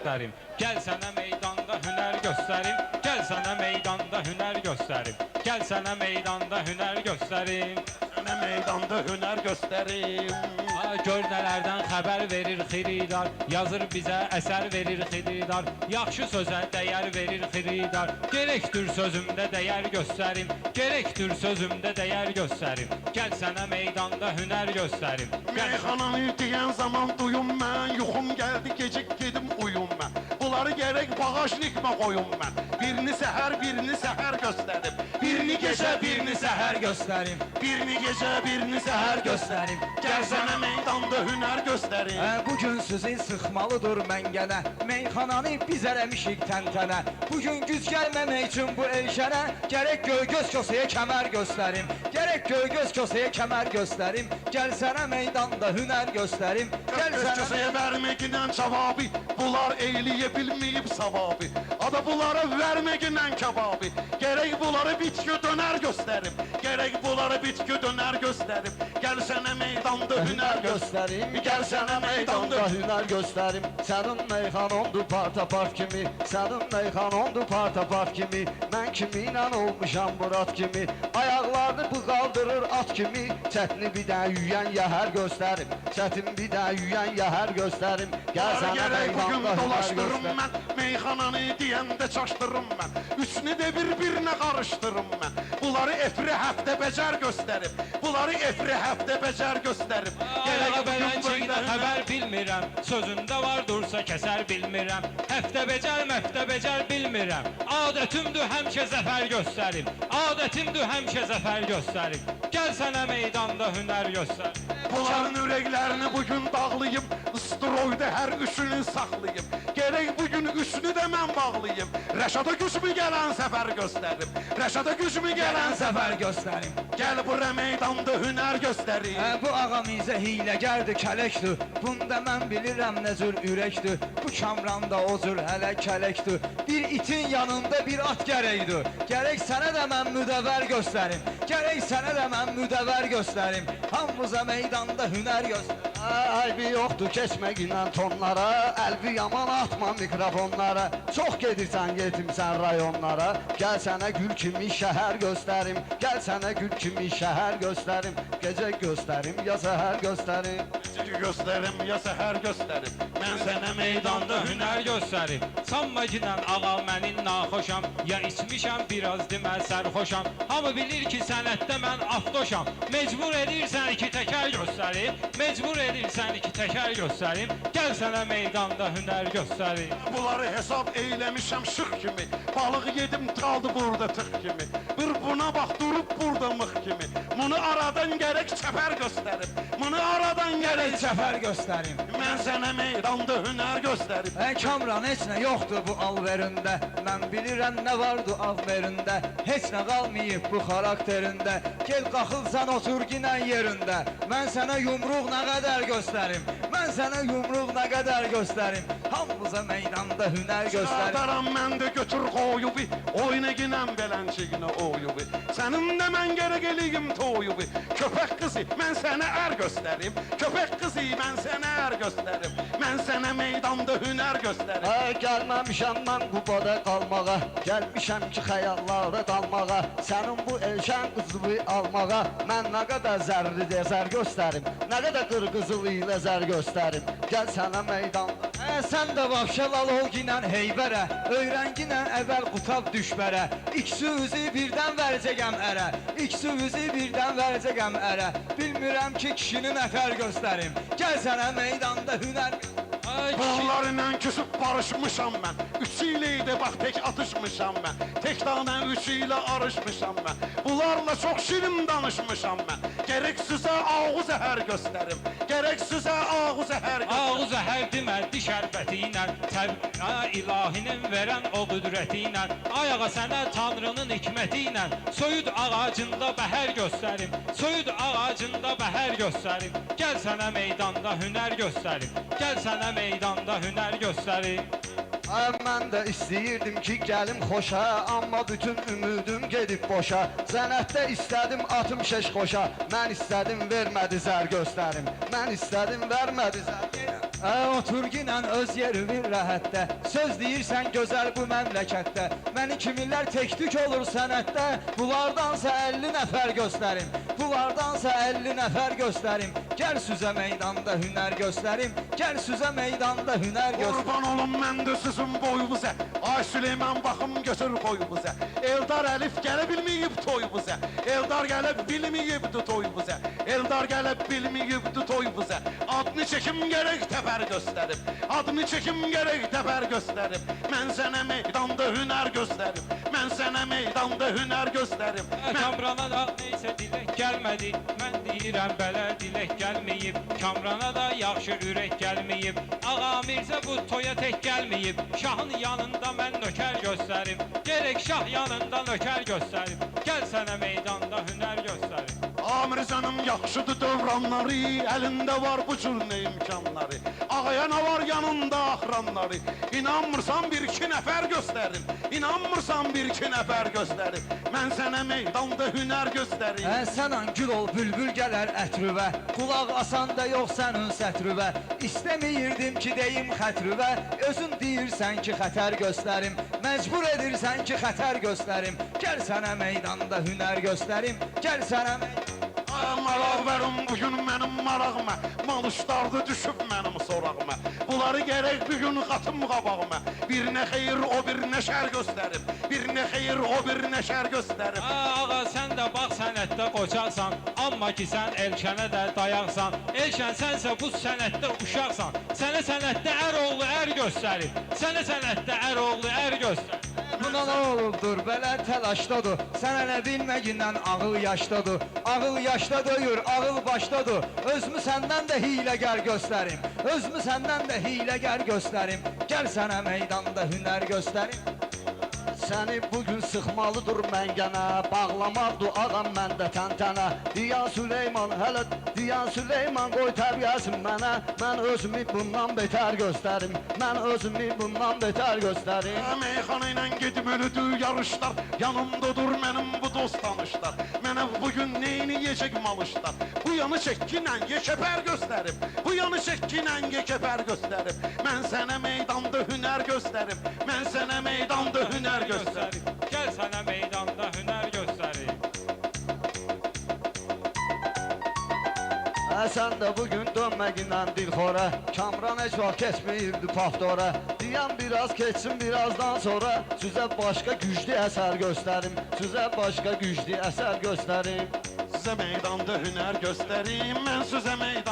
göstərim. Gəl sənə meydanda hünər göstərim. Gəl sənə meydanda hünər göstərim. Gəl sənə meydanda hünər göstərim. Sənə meydanda hünər göstərim. Gör nələrdən xəbər verir xiridar, yazır bizə əsər verir xiridar, yaxşı sözə dəyər verir xiridar. Gerekdir sözümdə dəyər göstərim, gerekdir sözümdə dəyər göstərim. Gəl sənə meydanda hünər göstərim. Meyxananı deyən zaman duyum mən, yuxum gəldi gecik gedim uyum mən. Bunları gərək bağışlıqma qoyum mən. Birini səhər, birini səhər göstərim. Birini gecə, birini səhər göstərim. Birini gecə, birini səhər göstərim. Gəl sənə meydanda hünər göstərim. Bugün sizi sıxmalıdır məngənə, meyxananı biz ərəmişik təntənə. Bugün güc gəlməmək üçün bu elşənə, gərək göz kösəyə kəmər göstərim. Gərək göz kösəyə kəmər göstərim. Gəl sənə meydanda hünər göstərim. Gəl Göz kösəyə verməklə cavabı, bunlar eyliyə bilməyib savabı. Ada bunlara verməklə kebabı, gərək bunları bitki dönər göstərim. Gərək bunları bitki dönər göstərim. Gəl sənə meydanda hünər göstərim. Gəl sənə meydanda hünər göstərim. Sənin meyxanondur partapart kimi, sənin meyxanondur partapart kimi. Mən kiminlə olmuşam Murad kimi, ayaqlarını bu qaldırır at kimi. Çətini bir də yüyən yəhər göstərim, çətin bir də yüyən yəhər göstərim. Gəl sənə meydanda hünər göstərim. Mən meyxananı deyəndə çaşdırım mən, üçünü də bir-birinə qarışdırım mən. Bunları efri həftə bəcər göstərim, bunları efri həftə bəcər göstərim. Ayağa bələnçiydə xəbər bilmirəm, sözündə var dursa kəsər bilmirəm. Həftə becər bilmirəm, adətimdir həmişə zəfər göstərim. Adətimdir həmişə zəfər göstərim. Gəl sənə meydanda hünər göstərim. Bunların ürəklərini bugün dağlayım, ıstıroyda hər üçünü saxlayım. Gərək bugün üçünü də mən bağlayım. Rəşada gücümü gələn səfər göstərim. Rəşada gücümü gələn səfər göstərim. Gəl bura meydanda hünər göstərim. Bu ağamizə hiləgərdir, kələkdir. Bunda mən bilirəm nə cür ürəkdir. Bu kamranda o cür hələ kələkdir. Bir itin yanında bir at gərəkdir. Gərək sənə də mən müdəvər göstərim. Gərək sənə də mən müdəvər göstərim. Hamımıza meydanda hünər göstərim. Aybi yoxdur keçməklə tonlara, əlbi yaman atma mikrofonlara. Çox gedirsən yetimsən rayonlara. Gəl sənə gül kimi şəhər göstərim. Gəl sənə gül kimi şəhər göstərim. Gecə göstərim, ya səhər göstərim. Gecə göstərim, ya səhər göstərim. Mən sənə meydanda hünər göstərim. Sanma ginən ağa mənin naxoşam, ya içmişəm biraz demə sərxoşam. Hamı bilir ki sənətdə mən aftoşam. Mecbur edirsən iki təkər göstərim. Mecbur edirsən iki təkər göstərim. Gəl sənə meydanda hünər göstərim. Bunları hesab eyləmişəm şıx kimi. Balıq yedim qaldı burada tıx kimi. Bir buna bax durub burada mıx kimi. Bunu aradan gərək çəpər göstərim. Bunu aradan gərək çəpər göstərim. Mən sənə meydanda hünər göstərim. Kamran heç nə yoxdur bu alverində. Mən bilirəm nə vardı alverində. Heç nə qalmayıb bu xarakterində. Gel qaxılsan otur ginən yerində. Mən sənə yumruq nə qədər göstərim. Mən sənə yumruq nə qədər göstərim. Hamımıza meydanda hünər göstərim. Çağdaram mən də götür qoyubi, oyna ginən belənçiyinə oyubi. Sənin də mən gərək eləyim toyubi. Köpək qızı mən sənə ər göstərim. Köpək qızı mən sənə ər göstərim. Mən sənə meydanda hünər göstərim. Gəlməmişəm mən Qubada qalmağa. Gəlmişəm ki xəyallara dalmağa. Sənin bu elşən qızılı almağa. Mən nə qədər zərri zər göstərim. Nə qədər qırqızılı ilə zər göstərim. Gəl sənə meydanda. Sən də vapşalal ol ginən heybərə. Öyrən ginən əvvəl qutab düşbərə. İkisi üzü birdən verəcəyəm ərə. İkisi üzü birdən verəcəyəm ərə. Bilmirəm ki kişini nəfər göstərim. Gəl sənə meydanda hünər. Bunlarla küsüb barışmışam mən. Üçü ilə də bax tək atışmışam mən. Tək dağla üçü ilə arışmışam mən. Bunlarla çox şirin danışmışam mən. Gərək sizə ağu zəhər göstərim. Gərək sizə ağu zəhər göstərim. Ağu zəhər deməddi şərbəti ilə, ilahinin verən o qüdrəti ilə. Ayağa sənə Tanrının hikməti ilə, soyud ağacında bəhər göstərim. Soyud ağacında bəhər göstərim. Gəl sənə meydanda hünər göstərim. Gəl sənə meydanda hünər göstərim. Mən də istəyirdim ki, gəlim xoşa, amma bütün ümidim gedib boşa. Sənətdə istədim atım şeş xoşa, mən istədim vermədi zər göstərim. Mən istədim vermədi zər. Otur ginən öz yerimin rəhətdə, söz deyirsən gözəl bu məmləkətdə. Məni kimilər tektük olur sənətdə, bunlardansa 50 nəfər göstərim. Bunlardansa 50 nəfər göstərim. Gəl süzə meydanda hünər göstərim. Gəl süzə meydanda hünər göstərim. Qurban olum mən də sizin boyunuza. Ay Süleyman baxım götür boyunuza. Eldar Əlif gələ bilməyib toyumuza. Eldar gələ bilməyibdi toyumuza. Eldar gələ bilməyibdi toyumuza. Adını çəkim gərək təpər göstərib. Adını çəkim gərək təpər göstərib. Mən sənə meydanda hünər göstərib. Mən sənə meydanda hünər göstərib. Kamrana da neysə dilək gəlmədi. Mən deyirəm belə dilək gəlməyib. Kamrana da yaxşı ürək gəlməyib. Ağa Mirzə bu toya tək gəlməyib. Şahın yanında mən nökər göstərim. Gerek şah yanında nökər göstərim. Gəl sənə meydanda hünər göstərim. Amirzənim yaxşıdır dövranları, əlində var bu cür nə imkanları. Ağaya nə var yanında axranları. İnanmırsan bir iki nəfər göstərim. İnanmırsan bir iki nəfər göstərim. Mən sənə meydanda hünər göstərim. Sənan gül ol bülbül gələr ətrüvə, qulaq asan da yox sənin sətrüvə. İstəmiyirdim ki deyim xətrüvə, özün deyirsən ki xətər göstərim. Məcbur edirsən ki xətər göstərim. Gəl sənə meydanda hünər göstərim. Gəl sənə Maraq verim bugün mənim marağıma. Malışlardı düşüb mənim sorağıma. Bunları gərək bugün qatım qabağıma. Bir nə xeyir o bir nə şər göstərim. Bir nə xeyir o bir nə şər göstərim. Ağa sən də bax sənətdə qocaqsan. Amma ki sən elkənə də dayaqsan. Elkən sənsə bu sənətdə uşaqsan. Sənə sənətdə ər oğlu ər göstərir. Sənə sənətdə ər oğlu ər göstərir. Buna nə olubdur, belə təlaşdadır. Sən hələ bilməgindən ağıl yaşdadır. Ağıl yaşda döyür, ağıl başdadır. Özümü səndən də hiləgər göstərim. Özümü səndən də hiləgər göstərim. Gəl sənə meydanda hünər göstərim. Səni bugün sıxmalıdır məngənə, bağlamadır ağam məndə təntənə. Diyan Süleyman, hələ Diyan Süleyman qoy təbiəsin mənə. Mən özümü bundan betər göstərim. Mən özümü bundan betər göstərim. Meyxana ilə gedib ölüdür yarışlar. Yanımdadır mənim bu dost tanışlar. Mənə bugün neyini yiyəcək malışlar. Bu yanı çəkkinlə yekəpər göstərim. Bu yanı çəkkinlə yekəpər göstərim. Mən sənə meydanda hünər göstərim. Mən sənə meydanda hünər göstərim. Gəl sənə meydanda hünər göstərim. Sən də bugün dönməgindən dilxora, Kamran heç vaxt keçməyirdi paftora. Diyan biraz keçsin birazdan sonra, Sizə başqa güclü əsər göstərim. Sizə başqa güclü əsər göstərim. Sizə meydanda hünər göstərim. Mən sizə meydanda